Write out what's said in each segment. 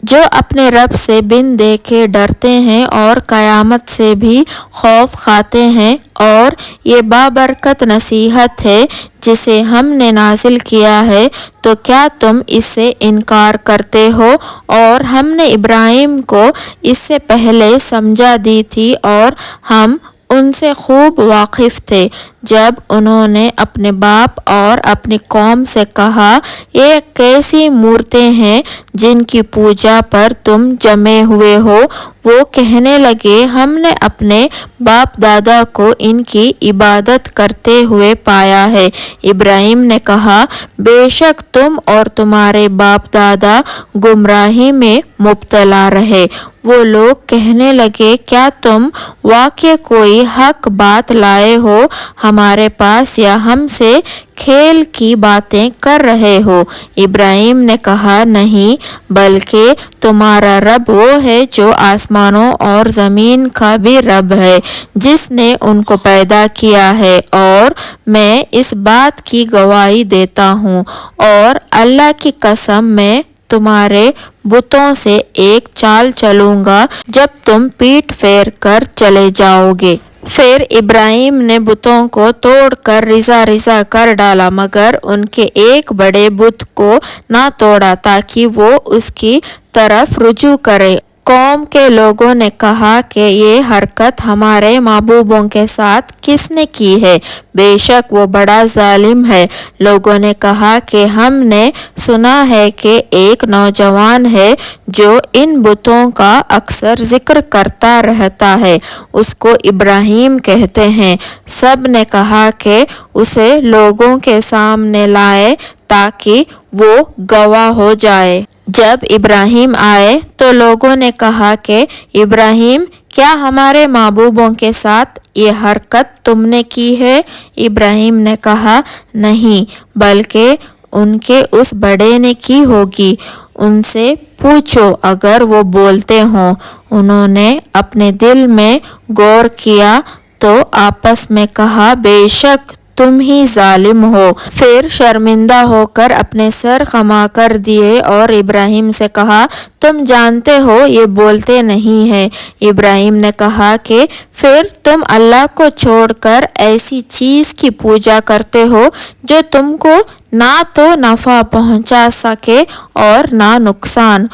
جو اپنے رب سے بن دیکھے ڈرتے ہیں اور قیامت سے بھی خوف کھاتے ہیں، اور یہ بابرکت نصیحت ہے جسے ہم نے نازل کیا ہے، تو کیا تم اس سے انکار کرتے ہو؟ اور ہم نے ابراہیم کو اس سے پہلے سمجھا دی تھی اور ہم ان سے خوب واقف تھے جب انہوں نے اپنے باپ اور اپنی قوم سے کہا، یہ کیسی مورتیں ہیں جن کی پوجا پر تم جمے ہوئے ہو؟ وہ کہنے لگے، ہم نے اپنے باپ دادا کو ان کی عبادت کرتے ہوئے پایا ہے۔ ابراہیم نے کہا، بے شک تم اور تمہارے باپ دادا گمراہی میں مبتلا رہے۔ وہ لوگ کہنے لگے، کیا تم واقعی کوئی حق بات لائے ہو ہمارے پاس، یا ہم سے کھیل کی باتیں کر رہے ہو؟ ابراہیم نے کہا، نہیں، بلکہ تمہارا رب وہ ہے جو آسمانوں اور زمین کا بھی رب ہے، جس نے ان کو پیدا کیا ہے، اور میں اس بات کی گواہی دیتا ہوں، اور اللہ کی قسم میں تمہارے بتوں سے ایک چال چلوں گا جب تم پیٹ پھیر کر چلے جاؤ گے۔ پھر ابراہیم نے بتوں کو توڑ کر ریزہ ریزہ کر ڈالا، مگر ان کے ایک بڑے بت کو نہ توڑا تاکہ وہ اس کی طرف رجوع کرے۔ قوم کے لوگوں نے کہا کہ یہ حرکت ہمارے محبوبوں کے ساتھ کس نے کی ہے؟ بے شک وہ بڑا ظالم ہے۔ لوگوں نے کہا کہ ہم نے سنا ہے کہ ایک نوجوان ہے جو ان بتوں کا اکثر ذکر کرتا رہتا ہے، اس کو ابراہیم کہتے ہیں۔ سب نے کہا کہ اسے لوگوں کے سامنے لائے تاکہ وہ گواہ ہو جائے۔ جب ابراہیم آئے تو لوگوں نے کہا کہ ابراہیم، کیا ہمارے محبوبوں کے ساتھ یہ حرکت تم نے کی ہے؟ ابراہیم نے کہا، نہیں، بلکہ ان کے اس بڑے نے کی ہوگی، ان سے پوچھو اگر وہ بولتے ہوں۔ انہوں نے اپنے دل میں غور کیا تو آپس میں کہا، بے شک تم ہی ظالم ہو۔ پھر شرمندہ ہو کر اپنے سر خما کر دیے اور ابراہیم سے کہا، تم جانتے ہو یہ بولتے نہیں ہیں۔ ابراہیم نے کہا کہ پھر تم اللہ کو چھوڑ کر ایسی چیز کی پوجا کرتے ہو جو تم کو نہ تو نفع پہنچا سکے اور نہ نقصان۔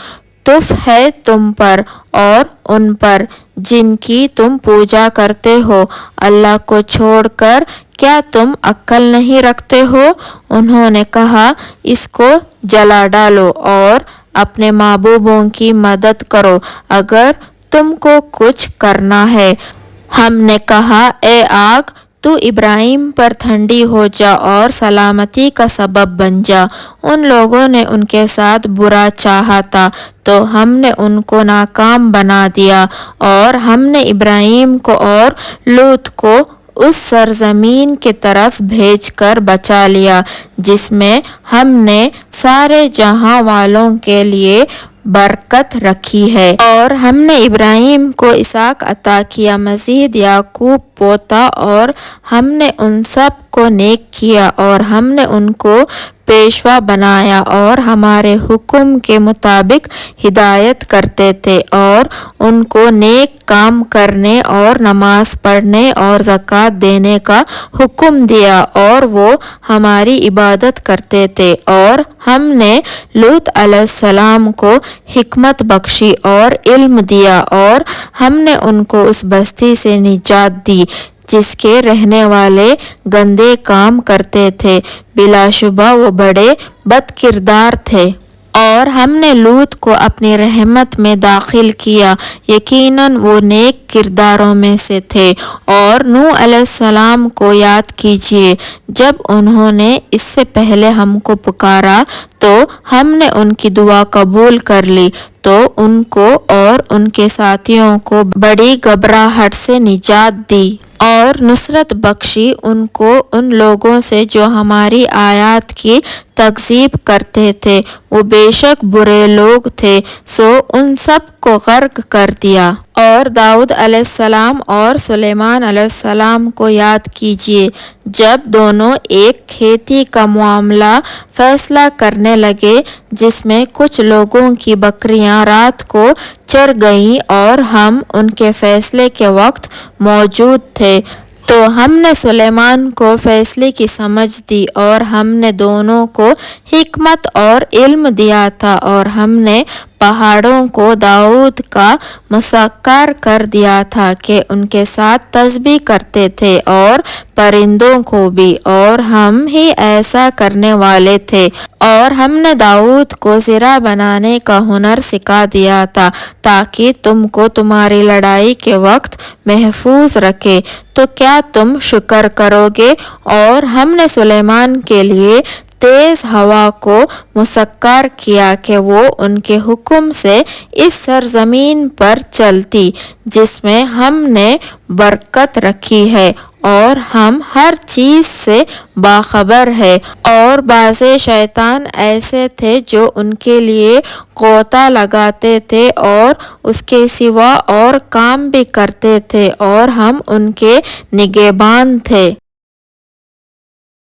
تف ہے تم پر اور ان پر جن کی تم پوجا کرتے ہو، اللہ کو چھوڑ کر کیا تم عقل نہیں رکھتے ہو؟ انہوں نے کہا، اس کو جلا ڈالو اور اپنے محبوبوں کی مدد کرو اگر تم کو کچھ کرنا ہے۔ ہم نے کہا، اے آگ، تو ابراہیم پر ٹھنڈی ہو جا اور سلامتی کا سبب بن جا۔ ان لوگوں نے ان کے ساتھ برا چاہا تھا تو ہم نے ان کو ناکام بنا دیا، اور ہم نے ابراہیم کو اور لوط کو اس سرزمین کی طرف بھیج کر بچا لیا جس میں ہم نے سارے جہاں والوں کے لیے برکت رکھی ہے، اور ہم نے ابراہیم کو اسحاق عطا کیا، مزید یعقوب پوتا، اور ہم نے ان سب کو نیک کیا، اور ہم نے ان کو پیشوا بنایا اور ہمارے حکم کے مطابق ہدایت کرتے تھے، اور ان کو نیک کام کرنے اور نماز پڑھنے اور زکوٰۃ دینے کا حکم دیا، اور وہ ہماری عبادت کرتے تھے۔ اور ہم نے لوط علیہ السلام کو حکمت بخشی اور علم دیا، اور ہم نے ان کو اس بستی سے نجات دی جس کے رہنے والے گندے کام کرتے تھے، بلا شبہ وہ بڑے بد کردار تھے۔ اور ہم نے لوط کو اپنی رحمت میں داخل کیا، یقیناً وہ نیک کرداروں میں سے تھے۔ اور نوح علیہ السلام کو یاد کیجیے، جب انہوں نے اس سے پہلے ہم کو پکارا تو ہم نے ان کی دعا قبول کر لی، تو ان کو اور ان کے ساتھیوں کو بڑی گھبراہٹ سے نجات دی اور نصرت بخشی، ان کو ان لوگوں سے جو ہماری آیات کی تکذیب کرتے تھے، وہ بے شک برے لوگ تھے، سو ان سب کو غرق کر دیا۔ اور داؤد علیہ السلام اور سلیمان علیہ السلام کو یاد کیجیے، جب دونوں ایک کھیتی کا معاملہ فیصلہ کرنے لگے جس میں کچھ لوگوں کی بکریاں رات کو چر گئیں اور ہم ان کے فیصلے کے وقت موجود تھے، تو ہم نے سلیمان کو فیصلے کی سمجھ دی اور ہم نے دونوں کو حکمت اور علم دیا تھا، اور ہم نے پہاڑوں کو داؤد کا مسخر کر دیا تھا کہ ان کے ساتھ تسبیح کرتے تھے، اور پرندوں کو بھی، اور ہم ہی ایسا کرنے والے تھے۔ اور ہم نے داؤد کو زرہ بنانے کا ہنر سکھا دیا تھا تاکہ تم کو تمہاری لڑائی کے وقت محفوظ رکھے، تو کیا تم شکر کرو گے؟ اور ہم نے سلیمان کے لیے تیز ہوا کو مسخر کیا کہ وہ ان کے حکم سے اس سرزمین پر چلتی جس میں ہم نے برکت رکھی ہے، اور ہم ہر چیز سے باخبر ہے۔ اور بعض شیطان ایسے تھے جو ان کے لیے غوطہ لگاتے تھے اور اس کے سوا اور کام بھی کرتے تھے، اور ہم ان کے نگہبان تھے۔